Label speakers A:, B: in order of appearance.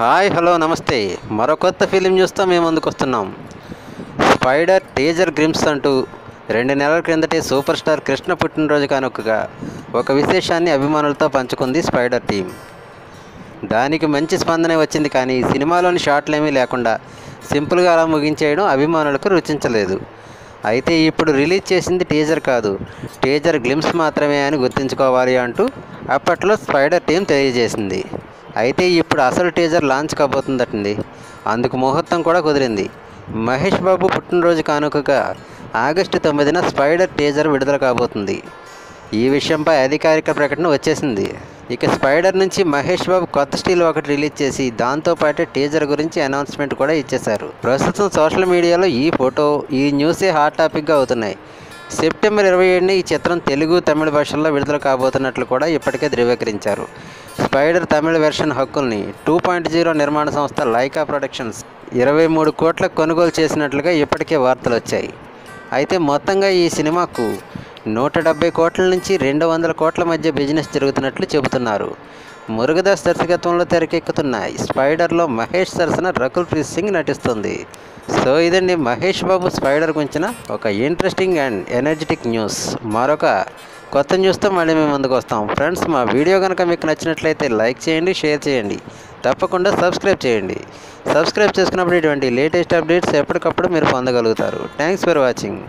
A: Hi hello నమస్తే. మరో కొత్త ఫిలిం న్యూస్తో మేము ముందుకొస్తున్నాం. స్పైడర్ టీజర్ గ్లింప్స్ అంటూ 2 నెలల క్రిందటే సూపర్ స్టార్ కృష్ణ పుట్టినరోజు కానుకగా ఒక విశేషాన్ని అభిమానులతో పంచుకుంది స్పైడర్ టీం. దానికి మంచి స్పందనే వచ్చింది. కానీ సినిమాలోని షాట్లేమీ లేకుండా సింపుల్గా అలా ముగించేయడం అభిమానులకు రుచించలేదు. అయితే ఇప్పుడు రిలీజ్ చేసింది టీజర్ కాదు, టీజర్ గ్లింప్స్ మాత్రమే అని గుర్తుంచుకోవాలి అంటూ అప్పట్లో స్పైడర్ టీం తెలియజేసింది. అయితే ఇప్పుడు అసలు టీజర్ లాంచ్ కాబోతుందటండి. అందుకు ముహూర్తం కూడా కుదిరింది. మహేష్ బాబు పుట్టినరోజు కానుకగా ఆగస్టు 9న స్పైడర్ టీజర్ విడుదల కాబోతుంది. ఈ విషయంపై అధికారిక ప్రకటన వచ్చేసింది. ఇక స్పైడర్ నుంచి మహేష్ బాబు కొత్త స్టిల్ ఒకటి రిలీజ్ చేసి దాంతోపాటు టీజర్ గురించి అనౌన్స్మెంట్ కూడా ఇచ్చేశారు. ప్రస్తుతం సోషల్ మీడియాలో ఈ ఫోటో, ఈ న్యూసే హాట్ టాపిక్గా అవుతున్నాయి. సెప్టెంబర్ 27న ఈ చిత్రం తెలుగు, తమిళ భాషల్లో విడుదల కాబోతున్నట్లు కూడా ఇప్పటికే ధృవీకరించారు. స్పైడర్ తమిళ వెర్షన్ హక్కుల్ని 2.0 నిర్మాణ సంస్థ లైకా ప్రొడక్షన్స్ 23 కోట్లకు కొనుగోలు చేసినట్లుగా ఇప్పటికే వార్తలు వచ్చాయి. అయితే మొత్తంగా ఈ సినిమాకు 170 కోట్ల నుంచి 200 కోట్ల మధ్య బిజినెస్ జరుగుతున్నట్లు చెబుతున్నారు. మురుగదాస్ దర్శకత్వంలో తెరకెక్కుతున్న స్పైడర్లో మహేష్ సరసన రకుల్ ప్రీత్ సింగ్ నటిస్తుంది. సో ఇదండి మహేష్ బాబు స్పైడర్ గురించిన ఒక ఇంట్రెస్టింగ్ అండ్ ఎనర్జెటిక్ న్యూస్. మరొక కొత్త న్యూస్తో మళ్ళీ మేము ముందుకు వస్తాం. ఫ్రెండ్స్, మా వీడియో కనుక మీకు నచ్చినట్లయితే లైక్ చేయండి, షేర్ చేయండి, తప్పకుండా సబ్స్క్రైబ్ చేయండి. సబ్స్క్రైబ్ చేసుకున్నప్పుడు ఇటువంటి లేటెస్ట్ అప్డేట్స్ ఎప్పటికప్పుడు మీరు పొందగలుగుతారు. Thanks for watching.